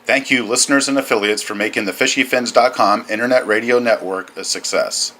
Thank you, listeners and affiliates, for making the FishyFins.com internet radio network a success.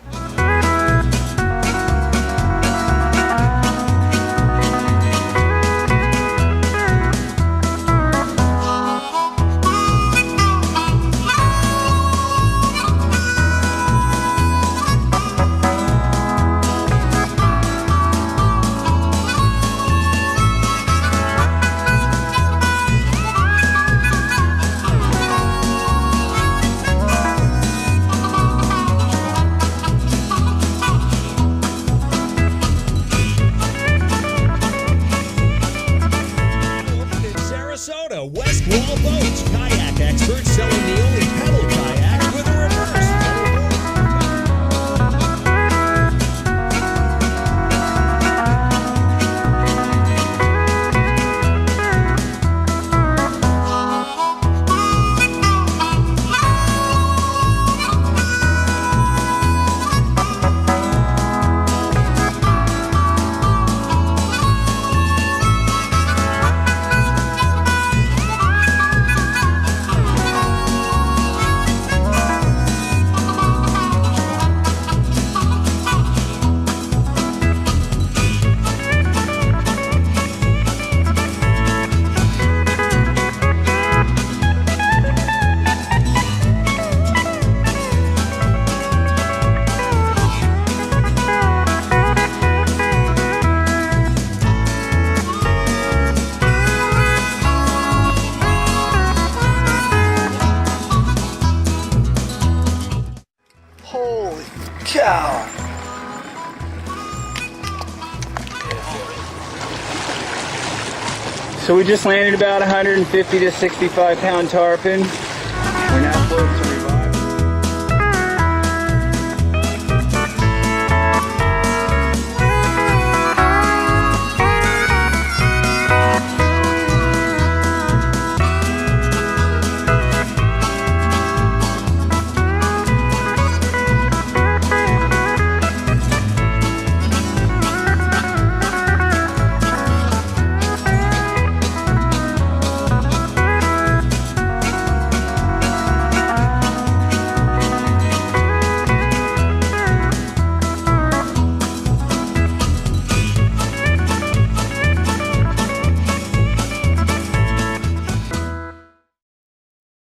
Holy cow! So we just landed about 150 to 65 pound tarpon. We're now close to revival.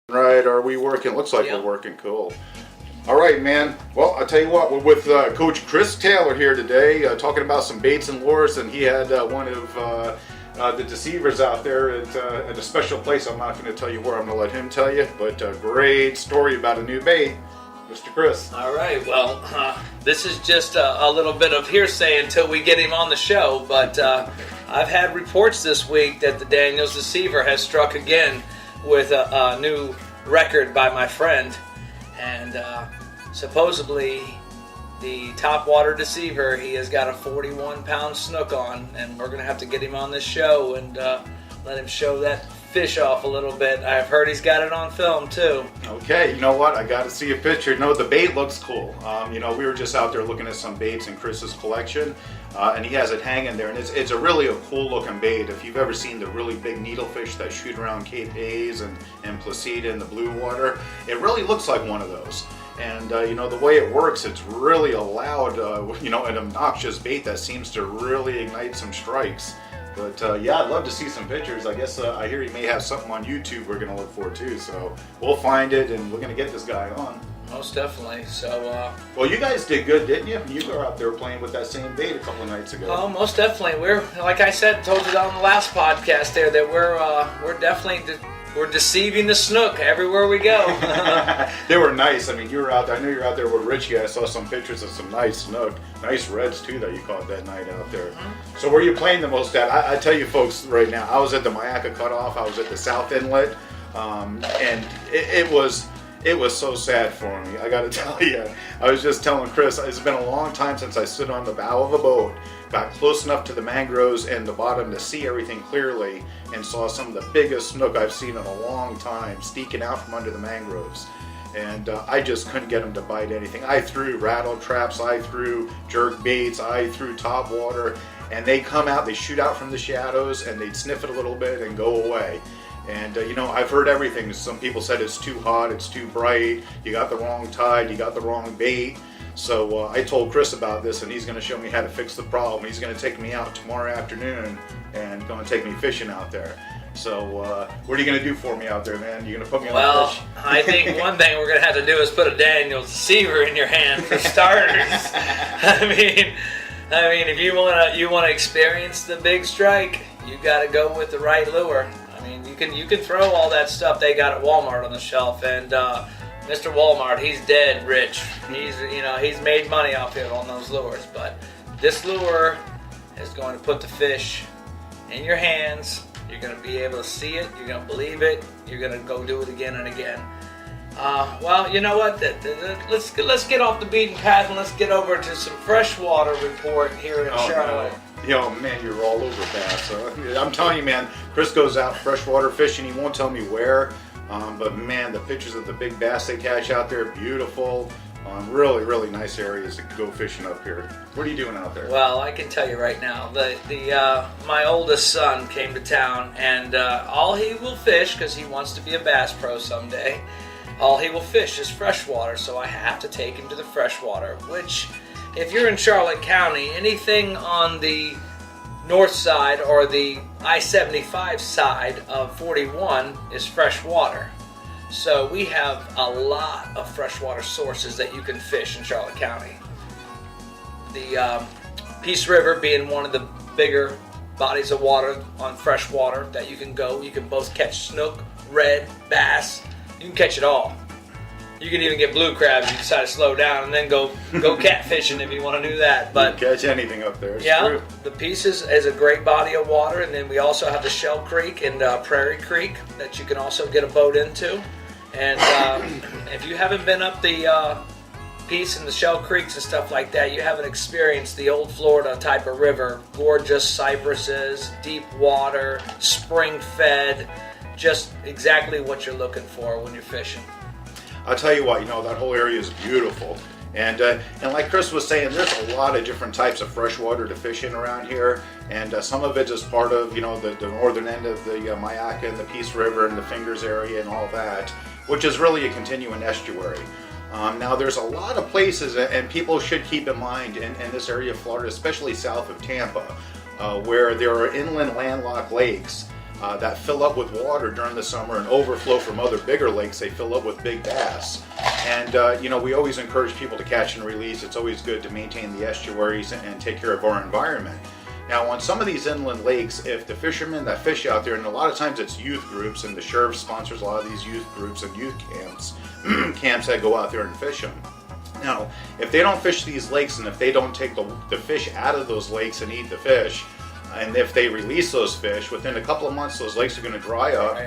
Right, are we working? Looks like we're working. Cool. All right, man. Well, I'll tell you what, we're with Coach Chris Taylor here today, talking about some baits and lures, and he had one of the deceivers out there at a special place. I'm not going to tell you where. I'm going to let him tell you, but a great story about a new bait. Mr. Chris. All right, well, this is just a little bit of hearsay until we get him on the show, but I've had reports this week that the Daniels Deceiver has struck again with a new record by my friend, and supposedly the top water deceiver, he has got a 41-pound snook on, and we're gonna have to get him on this show and let him show that fish off a little bit. I've heard he's got it on film too. Okay, you know what? I got to see a picture. No, the bait looks cool. We were just out there looking at some baits in Chris's collection, and he has it hanging there, and it's a really a cool looking bait. If you've ever seen the really big needlefish that shoot around Cape Hayes and Placida in the blue water, it really looks like one of those. And the way it works, it's really a loud, an obnoxious bait that seems to really ignite some strikes. But I'd love to see some pictures. I guess I hear he may have something on YouTube we're going to look for too. So we'll find it, and we're going to get this guy on. Most definitely. So. Well, you guys did good, didn't you? You were out there playing with that same bait a couple of nights ago. Oh, most definitely. We're, like I said, told you on the last podcast there, that we're definitely we're deceiving the snook everywhere we go. They were nice. I mean, you were out there. I know you were out there with Richie. I saw some pictures of some nice snook, nice reds too that you caught that night out there. Mm-hmm. So where are you playing the most at? I tell you folks right now, I was at the Mayaca Cutoff. I was at the South Inlet, and it was so sad for me. I got to tell you. I was just telling Chris, it's been a long time since I stood on the bow of a boat, got close enough to the mangroves and the bottom to see everything clearly, and saw some of the biggest snook I've seen in a long time sneaking out from under the mangroves. And I just couldn't get them to bite anything. I threw rattle traps, I threw jerk baits, I threw top water, and they come out, they shoot out from the shadows, and they'd sniff it a little bit and go away. And I've heard everything. Some people said it's too hot, it's too bright, you got the wrong tide, you got the wrong bait. So I told Chris about this, and he's going to show me how to fix the problem. He's going to take me out tomorrow afternoon and going to take me fishing out there. So what are you going to do for me out there, man? You going to put me on the fish? Well, I think one thing we're going to have to do is put a Daniels deceiver in your hand for starters. I mean, if you want to experience the big strike, you got to go with the right lure. I mean, you can throw all that stuff they got at Walmart on the shelf, and Mr. Walmart, he's dead rich. He's made money off it on those lures, but this lure is going to put the fish in your hands. You're going to be able to see it. You're going to believe it. You're going to go do it again and again. Well, you know what? Let's get off the beaten path and let's get over to some freshwater report here in Charlotte. No. Man, you're all over bass. I'm telling you, man, Chris goes out freshwater fishing. He won't tell me where. But man, the pictures of the big bass they catch out there, beautiful. Really, really nice areas to go fishing up here. What are you doing out there? Well, I can tell you right now, my oldest son came to town, and all he will fish, because he wants to be a bass pro someday, all he will fish is freshwater, so I have to take him to the freshwater, which, if you're in Charlotte County, anything on the north side or the I-75 side of 41 is freshwater. So we have a lot of freshwater sources that you can fish in Charlotte County. The Peace River being one of the bigger bodies of water on freshwater that you can go. You can both catch snook, red, bass. You can catch it all. You can even get blue crabs if you decide to slow down and then go catfishing if you want to do that. But you can catch anything up there. It's true. The Peace is a great body of water, and then we also have the Shell Creek and Prairie Creek that you can also get a boat into. And if you haven't been up the Peace and the Shell Creeks and stuff like that, you haven't experienced the old Florida type of river. Gorgeous cypresses, deep water, spring-fed, just exactly what you're looking for when you're fishing. I'll tell you what, that whole area is beautiful. And like Chris was saying, there's a lot of different types of freshwater to fish in around here. And some of it is part of, the northern end of the Myakka and the Peace River and the Fingers area and all that, which is really a continuing estuary. Now, there's a lot of places, and people should keep in mind in this area of Florida, especially south of Tampa, where there are inland landlocked lakes that fill up with water during the summer and overflow from other bigger lakes. They fill up with big bass. And, we always encourage people to catch and release. It's always good to maintain the estuaries and take care of our environment. Now, on some of these inland lakes, if the fishermen that fish out there, and a lot of times it's youth groups, and the sheriff sponsors a lot of these youth groups and youth camps that go out there and fish them. Now, if they don't fish these lakes, and if they don't take the fish out of those lakes and eat the fish, and if they release those fish, within a couple of months, those lakes are going to dry up.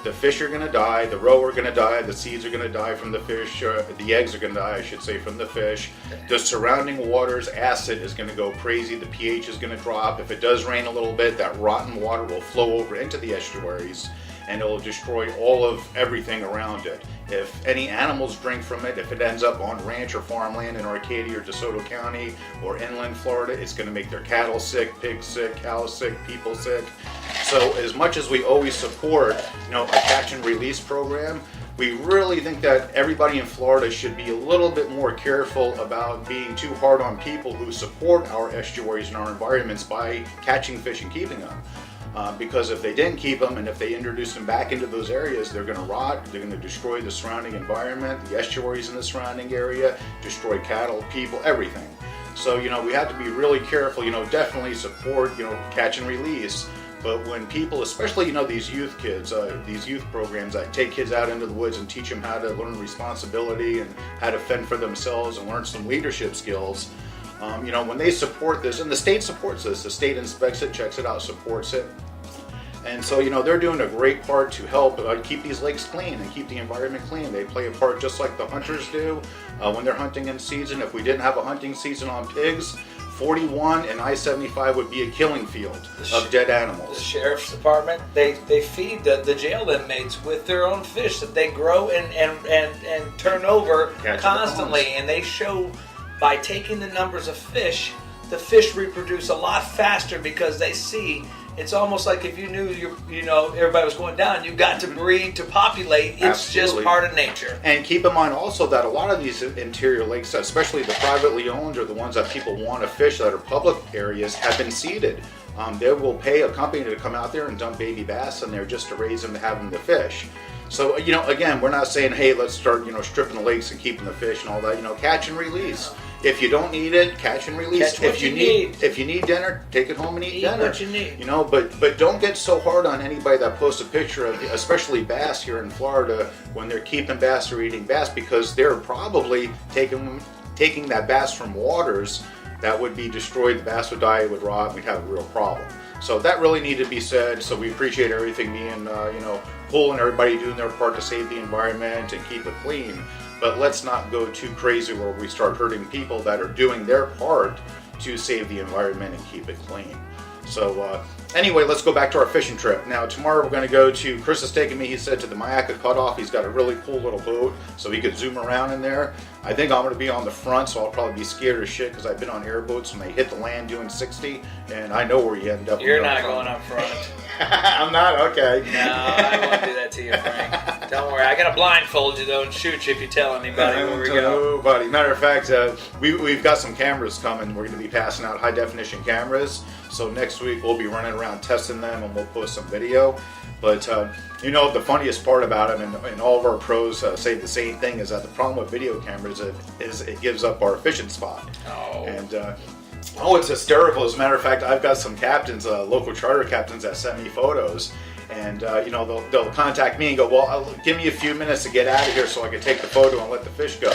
The fish are going to die. The roe are going to die. The seeds are going to die from the fish. The eggs are going to die, I should say, from the fish. The surrounding water's acid is going to go crazy. The pH is going to drop. If it does rain a little bit, that rotten water will flow over into the estuaries, and it will destroy all of everything around it. If any animals drink from it, if it ends up on ranch or farmland in Arcadia or DeSoto County or inland Florida, it's going to make their cattle sick, pigs sick, cows sick, people sick. So as much as we always support, a catch and release program, we really think that everybody in Florida should be a little bit more careful about being too hard on people who support our estuaries and our environments by catching fish and keeping them. Because if they didn't keep them, and if they introduce them back into those areas, they're going to rot, they're going to destroy the surrounding environment, the estuaries in the surrounding area, destroy cattle, people, everything. So, we have to be really careful, definitely support, catch and release. But when people, especially, these youth kids, these youth programs that take kids out into the woods and teach them how to learn responsibility and how to fend for themselves and learn some leadership skills, when they support this, and the state supports this, the state inspects it, checks it out, supports it. And so, they're doing a great part to help keep these lakes clean and keep the environment clean. They play a part just like the hunters do when they're hunting in season. If we didn't have a hunting season on pigs, 41 and I-75 would be a killing field of dead animals. The sheriff's department, they feed the jail inmates with their own fish that they grow and turn over constantly. And they show by taking the numbers of fish, the fish reproduce a lot faster because they see it's almost like if you knew everybody was going down, you got to breed to populate. It's Absolutely. just part of nature. And keep in mind also that a lot of these interior lakes, especially the privately owned or the ones that people want to fish that are public areas, have been seeded. They will pay a company to come out there and dump baby bass in there just to raise them to have them to fish. So, again, we're not saying, hey, let's start, stripping the lakes and keeping the fish and all that. Catch and release. If you don't need it, catch and release. Catch what you need. If you need dinner, take it home and eat dinner. What you need. But don't get so hard on anybody that posts a picture of, especially bass here in Florida, when they're keeping bass or eating bass, because they're probably taking that bass from waters that would be destroyed. The bass would die, it would rot, and we'd have a real problem. So that really needed to be said. So we appreciate everything being, Pool and everybody doing their part to save the environment and keep it clean. But let's not go too crazy where we start hurting people that are doing their part to save the environment and keep it clean. So anyway, let's go back to our fishing trip. Now tomorrow we're going to go to, Chris is taking me, he said, to the Mayaca Cutoff. He's got a really cool little boat so he could zoom around in there. I think I'm going to be on the front, so I'll probably be scared as shit because I've been on airboats and they hit the land doing 60, and I know where you end up. You're not going up front. I'm not? Okay. No, I won't do that to you, Frank. Don't worry. I got to blindfold you, though, and shoot you if you tell anybody where we go. Nobody. Matter of fact, we've got some cameras coming. We're going to be passing out high-definition cameras. So next week we'll be running around testing them, and we'll post some video. But, the funniest part about them, and all of our pros say the same thing, is that the problem with video cameras is it gives up our fishing spot. Oh. And, it's hysterical. As a matter of fact, I've got some captains, local charter captains that send me photos. And, they'll contact me and go, well, give me a few minutes to get out of here so I can take the photo and let the fish go.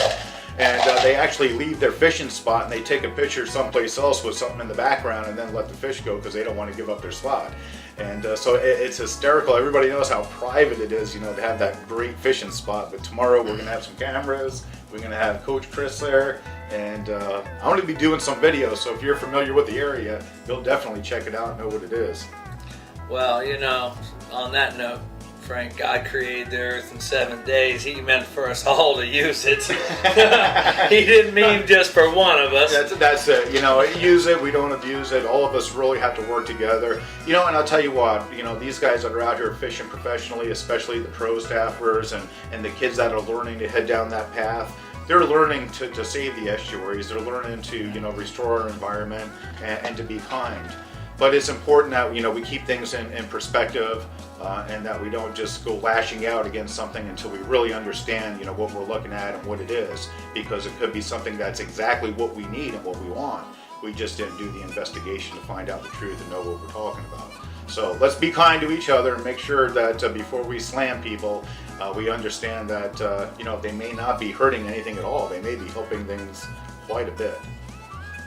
And they actually leave their fishing spot and they take a picture someplace else with something in the background and then let the fish go because they don't want to give up their spot. And so it's hysterical. Everybody knows how private it is, to have that great fishing spot. But tomorrow we're going to have some cameras. We're going to have Coach Chris there. And I'm going to be doing some videos. So if you're familiar with the area, you'll definitely check it out and know what it is. Well, on that note, Frank, God created the earth in 7 days. He meant for us all to use it. He didn't mean just for one of us. That's it. Use it. We don't abuse it. All of us really have to work together. And I'll tell you what, these guys that are out here fishing professionally, especially the pro staffers and the kids that are learning to head down that path, they're learning to save the estuaries. They're learning to, restore our environment and to be kind. But it's important that, we keep things in perspective and that we don't just go lashing out against something until we really understand, what we're looking at and what it is. Because it could be something that's exactly what we need and what we want. We just didn't do the investigation to find out the truth and know what we're talking about. So let's be kind to each other and make sure that before we slam people, we understand that, they may not be hurting anything at all. They may be helping things quite a bit.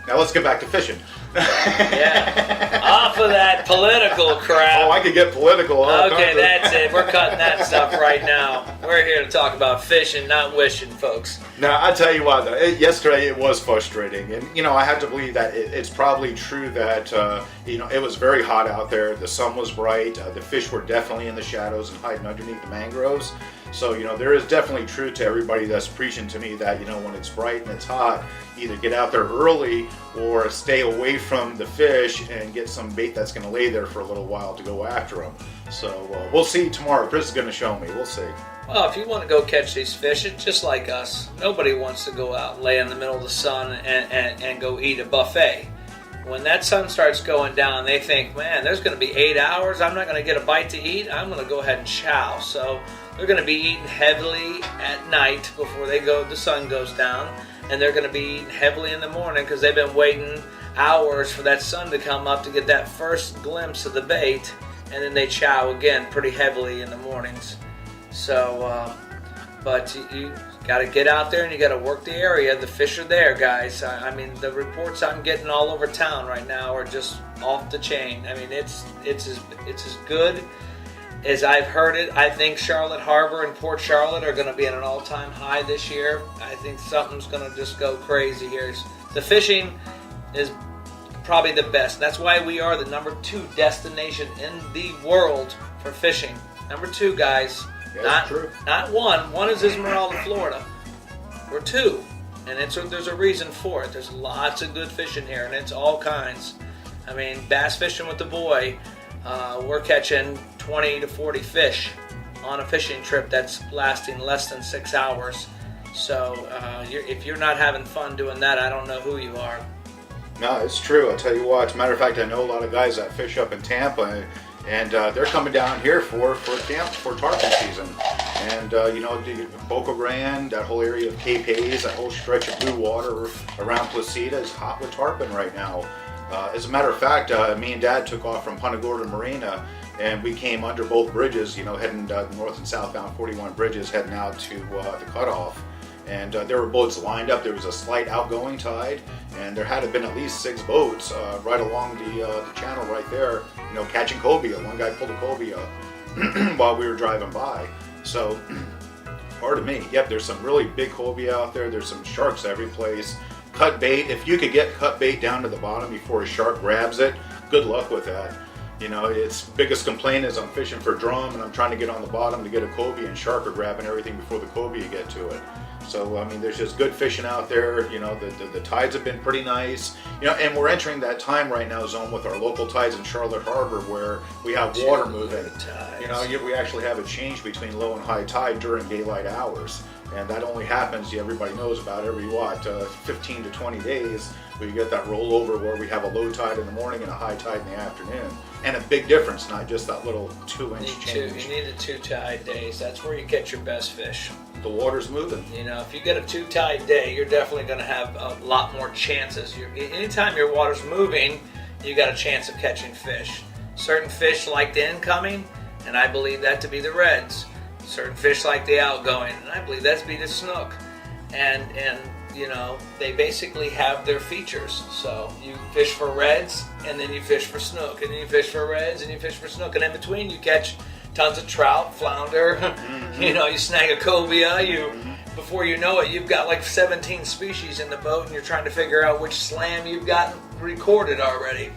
Now let's get back to fishing. Yeah. Off of that political crap. Oh, I could get political. Okay, that's it. We're cutting that stuff right now. We're here to talk about fishing, not wishing, folks. Now, I tell you what, though, yesterday it was frustrating. And, I have to believe that it's probably true that, it was very hot out there. The sun was bright. The fish were definitely in the shadows and hiding underneath the mangroves. So, there is definitely truth to everybody that's preaching to me that, when it's bright and it's hot, either get out there early or stay away from the fish and get some bait that's going to lay there for a little while to go after them. So, we'll see tomorrow. Chris is going to show me. We'll see. Well, if you want to go catch these fish, it's just like us. Nobody wants to go out and lay in the middle of the sun and go eat a buffet. When that sun starts going down, they think, man, there's going to be 8 hours. I'm not going to get a bite to eat. I'm going to go ahead and chow. So they're going to be eating heavily at night before the sun goes down. And they're going to be eating heavily in the morning because they've been waiting hours for that sun to come up to get that first glimpse of the bait. And then they chow again pretty heavily in the mornings. So, but you got to get out there and you got to work the area. The fish are there, guys. I mean, the reports I'm getting all over town right now are just off the chain. I mean, it's as good as I've heard it. I think Charlotte Harbor and Port Charlotte are going to be at an all-time high this year. I think something's going to just go crazy here. The fishing is probably the best. That's why we are the number 2 destination in the world for fishing. Number 2, guys. Yeah, true. Not 1. 1 is Esmeralda, Florida. We're 2. And there's a reason for it. There's lots of good fishing here, and it's all kinds. I mean, bass fishing with the boy. we're catching 20 to 40 fish on a fishing trip that's lasting less than 6 hours. So if you're not having fun doing that, I don't know who you are. No, it's true. I'll tell you what. As a matter of fact, I know a lot of guys that fish up in Tampa, and they're coming down here for tarpon season. And the Boca Grande, that whole area of Cape Hayes, that whole stretch of blue water around Placida is hot with tarpon right now. As a matter of fact, me and Dad took off from Punta Gorda Marina, and we came under both bridges, heading north and southbound 41 bridges, heading out to the cutoff. And there were boats lined up. There was a slight outgoing tide, and there had been at least 6 boats right along the channel right there, catching cobia. One guy pulled a cobia while we were driving by. So, pardon me. Yep, there's some really big cobia out there. There's some sharks every place. Cut bait. If you could get cut bait down to the bottom before a shark grabs it, good luck with that. Its biggest complaint is I'm fishing for drum and I'm trying to get on the bottom to get a cobia, and shark are grabbing everything before the cobia get to it. So, there's just good fishing out there. The tides have been pretty nice. And we're entering that time right now zone with our local tides in Charlotte Harbor where we have water moving. We actually have a change between low and high tide during daylight hours. And that only happens, everybody knows about every 15 to 20 days. We get that rollover where we have a low tide in the morning and a high tide in the afternoon. And a big difference, not just that little 2-inch change. You need the 2 tide days. That's where you get your best fish. The water's moving. If you get a 2 tide day, you're definitely going to have a lot more chances. Anytime your water's moving, you got a chance of catching fish. Certain fish like the incoming, and I believe that to be the reds. Certain fish like the outgoing, and I believe that to be the snook. And they basically have their features. So you fish for reds, and then you fish for snook, and then you fish for reds, and you fish for snook, and in between you catch tons of trout, flounder. Mm-hmm. You snag a cobia. Before you know it, you've got like 17 species in the boat, and you're trying to figure out which slam you've got recorded already.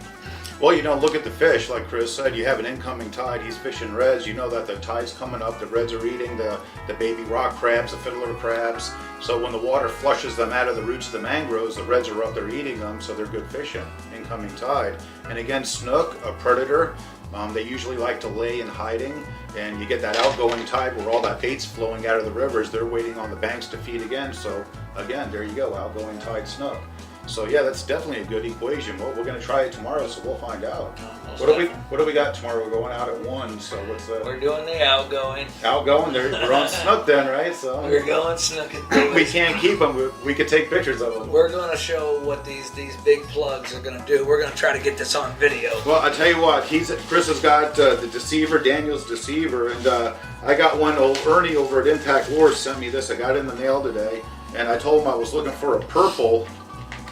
Well, look at the fish. Like Chris said, you have an incoming tide. He's fishing reds. You know that the tide's coming up. The reds are eating the baby rock crabs, the fiddler crabs. So when the water flushes them out of the roots of the mangroves, the reds are up there eating them, so they're good fishing. Incoming tide. And again, snook, a predator. They usually like to lay in hiding, and you get that outgoing tide where all that bait's flowing out of the rivers. They're waiting on the banks to feed again. So again, there you go, outgoing tide snook. So yeah, that's definitely a good equation. Well, we're going to try it tomorrow, so we'll find out. What do we got tomorrow? We're going out at 1, so what's that? We're doing the outgoing. Outgoing? We're on snook then, right? So we're going snook. We can't keep them. We could take pictures of them. We're going to show what these big plugs are going to do. We're going to try to get this on video. Well, I tell you what, Chris has got the Deceiver, Daniel's Deceiver, and I got one. Old Ernie over at Impact Wars sent me this. I got it in the mail today, and I told him I was looking for a purple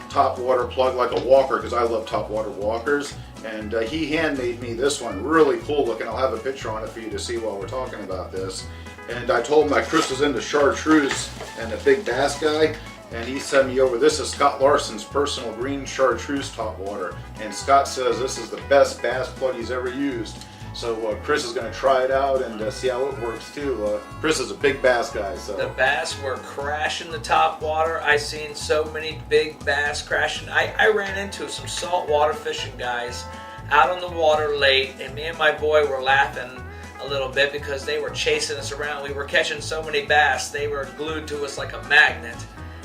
top water plug like a walker, because I love top water walkers, and he handmade me this one, really cool looking. I'll have a picture on it for you to see while we're talking about this. And I told him that Chris was into chartreuse and a big bass guy, and he sent me over. This is Scott Larson's personal green chartreuse top water, and Scott says this is the best bass plug he's ever used. So Chris is going to try it out and see how it works too. Chris is a big bass guy. So the bass were crashing the top water. I seen so many big bass crashing. I ran into some saltwater fishing guys out on the water late, and me and my boy were laughing a little bit because they were chasing us around. We were catching so many bass, they were glued to us like a magnet.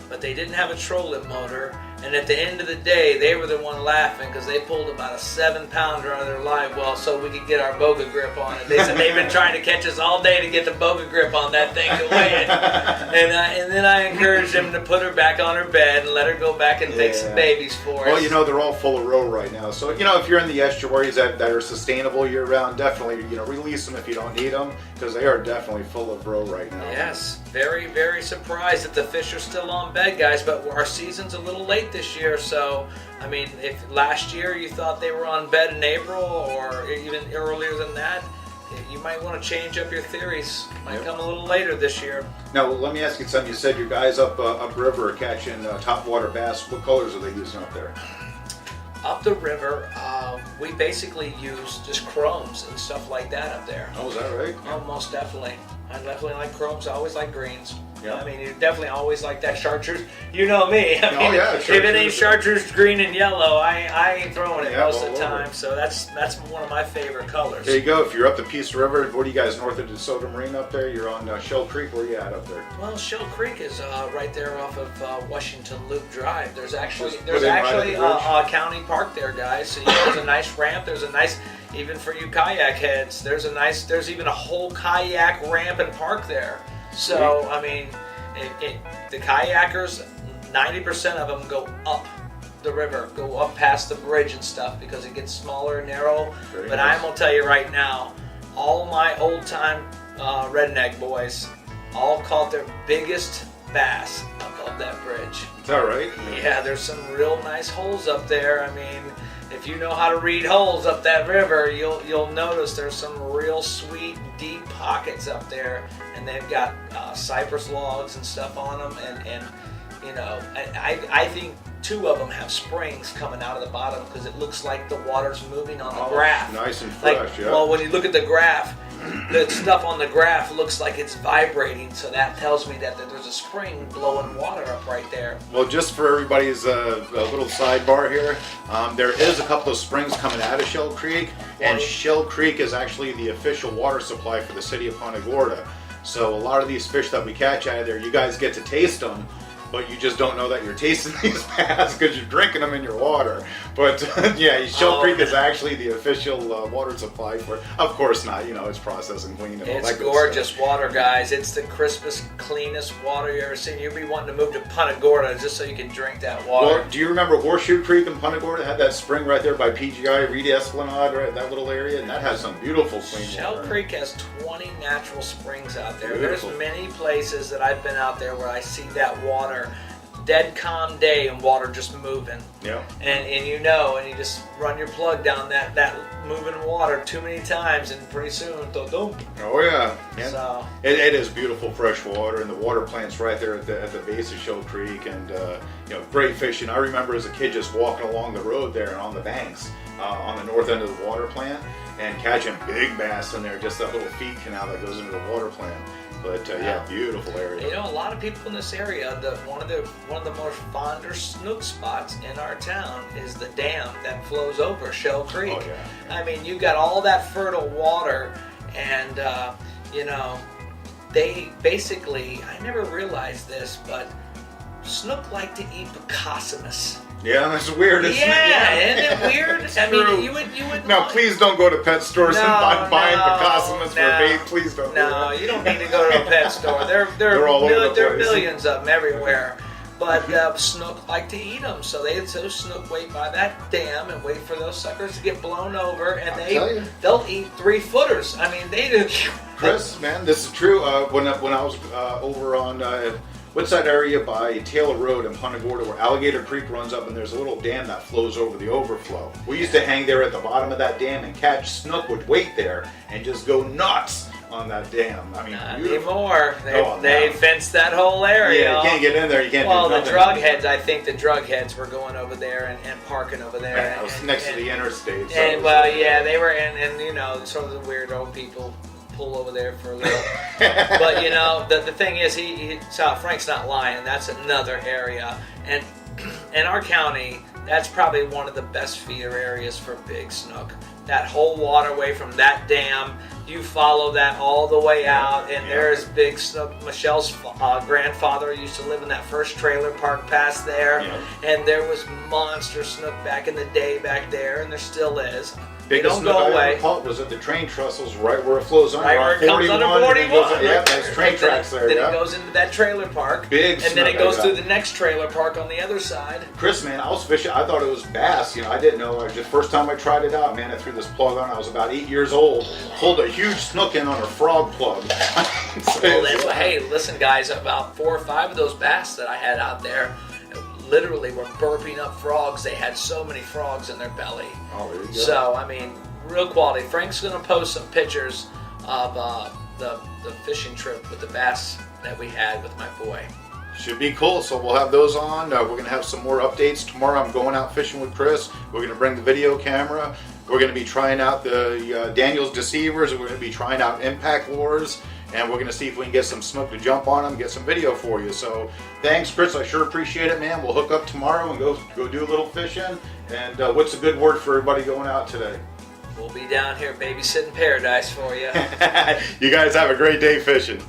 But they didn't have a trolling motor, and at the end of the day, they were the one laughing because they pulled about a 7-pounder out of their live well so we could get our boga grip on it. They said they've been trying to catch us all day to get the boga grip on that thing to weigh it. And then I encouraged them to put her back on her bed and let her go back and take some babies for us. Well, they're all full of roe right now. So, if you're in the estuaries that are sustainable year-round, definitely, release them if you don't need them, because they are definitely full of roe right now. Yes, very, very surprised that the fish are still on bed, guys, but our season's a little late this year. So, if last year you thought they were on bed in April or even earlier than that, you might want to change up your theories. Might come a little later this year. Now, let me ask you something. You said your guys upriver are catching topwater bass. What colors are they using up there? Up the river, we basically use just chromes and stuff like that up there. Oh, is that right? Oh, most definitely. I definitely like chromes. I always like greens. Yeah. I mean, you definitely always like that chartreuse. You know me. I mean, yeah, if it ain't chartreuse. chartreuse, green, and yellow, I ain't throwing it Yeah, most of all the over. time. So that's one of my favorite colors. There you go. If you're up the Peace River, what are you guys north of DeSoto Marine up there? You're on Shell Creek. Where are you at up there? Well, Shell Creek is right there off of Washington Loop Drive. There's actually Just put in right at the a county park there, guys. So there's a nice ramp. There's a nice, even for you kayak heads, there's even a whole kayak ramp and park there. So I mean, the kayakers, 90% of them go up the river, go up past the bridge and stuff because it gets smaller and narrow. Very But nice. I'm gonna tell you right now, all my old time redneck boys all caught their biggest bass above that bridge. Is that right? Yeah, there's some real nice holes up there. I mean, if you know how to read holes up that river, you'll notice there's some real sweet, deep pockets up there, and they've got cypress logs and stuff on them, and you know, I think 2 of them have springs coming out of the bottom because it looks like the water's moving on the graph. Nice and fresh, Like, yeah. well, when you look at the graph, the stuff on the graph looks like it's vibrating, so that tells me that there's a spring blowing water up right there. Well, just for everybody's a little sidebar here, there is a couple of springs coming out of Shell Creek, and Shell Creek is actually the official water supply for the city of Punta Gorda. So a lot of these fish that we catch out of there, you guys get to taste them, but you just don't know that you're tasting these bass because you're drinking them in your water. But yeah, Shell Creek is actually the official water supply for it. Of course not, you know, it's processed and clean and all It's that good gorgeous stuff. water, guys. It's the crispest, cleanest water you ever seen. You'll be wanting to move to Punta Gorda just so you can drink that water. Well, do you remember Horseshoe Creek in Punta Gorda? It had that spring right there by PGI, Reed Esplanade, right, that little area, and that has some beautiful clean Shell water. Creek has 20 natural springs out there. Beautiful. There's many places that I've been out there where I see that water, dead calm day, and water just moving. Yeah. And you know, and you just run your plug down that moving water too many times, and pretty soon, dum. Oh yeah. And So it is beautiful fresh water, and the water plant's right there at the base of Shell Creek, and you know, great fishing. I remember as a kid just walking along the road there and on the banks on the north end of the water plant and catching big bass in there, just that little feed canal that goes into the water plant. But yeah, beautiful area. you know, a lot of people in this area, one of the most fonder snook spots in our town is the dam that flows over Shell Creek. Oh, yeah. I mean, you got all that fertile water, and you know, they basically, I never realized this, but snook like to eat Picassimus. Yeah, that's weird, isn't it? Yeah, isn't it weird? I true. mean, you would. No, please don't go to pet stores and buy Picassimus for no, bait. Please don't. do No, that. you don't need to go to a pet store. They're all over the there are place. millions of them everywhere. But snook like to eat them, so snook wait by that dam and wait for those suckers to get blown over, and tell you. they'll eat 3-footers. I mean, they do. Chris, man, this is true. When I was over on what's that area by Taylor Road in Punta Gorda where Alligator Creek runs up, and there's a little dam that flows over the overflow. We used to hang there at the bottom of that dam and catch snook, would wait there and just go nuts on that dam. I mean, Not beautiful. anymore. They no. fenced that whole area. Yeah, you can't get in there. You can't Well, do the nothing. drug heads, I think the drug heads were going over there and parking over there. Yeah, it was next to the interstate. so it And was- well, yeah, they were, and you know, sort of the weirdo people pull over there for a little. But you know, the thing is, Frank's not lying. That's another area, and in our county, that's probably one of the best feeder areas for big snook. That whole waterway from that dam, you follow that all the way out, and there's big snook. Michelle's grandfather used to live in that first trailer park past there, and there was monster snook back in the day back there, and there still is. They Biggest don't snook go I away. ever caught was at the train trestles right where it flows under. Right where it comes under 41. and it goes- right Yeah, there. there's train tracks there. Then Yeah. it goes into that trailer park. Big and then it snook, goes yeah. through the next trailer park on the other side. Chris, man, I was fishing. I thought it was bass. You know, I didn't know. The first time I tried it out, man, I threw this plug on. I was about 8 years old. Pulled a huge snook in on a frog plug. Well, that's why, hey, listen, guys, about 4 or 5 of those bass that I had out there literally were burping up frogs. They had so many frogs in their belly. Oh, there you go. So, I mean, real quality. Frank's going to post some pictures of the fishing trip with the bass that we had with my boy. Should be cool. So we'll have those on. We're going to have some more updates. Tomorrow I'm going out fishing with Chris. We're going to bring the video camera. We're going to be trying out the Daniel's Deceivers. We're going to be trying out Impact Lures. and we're going to see if we can get some snook to jump on them, get some video for you. So thanks, Chris. I sure appreciate it, man. We'll hook up tomorrow and go do a little fishing. And what's a good word for everybody going out today? We'll be down here babysitting paradise for you. You guys have a great day fishing.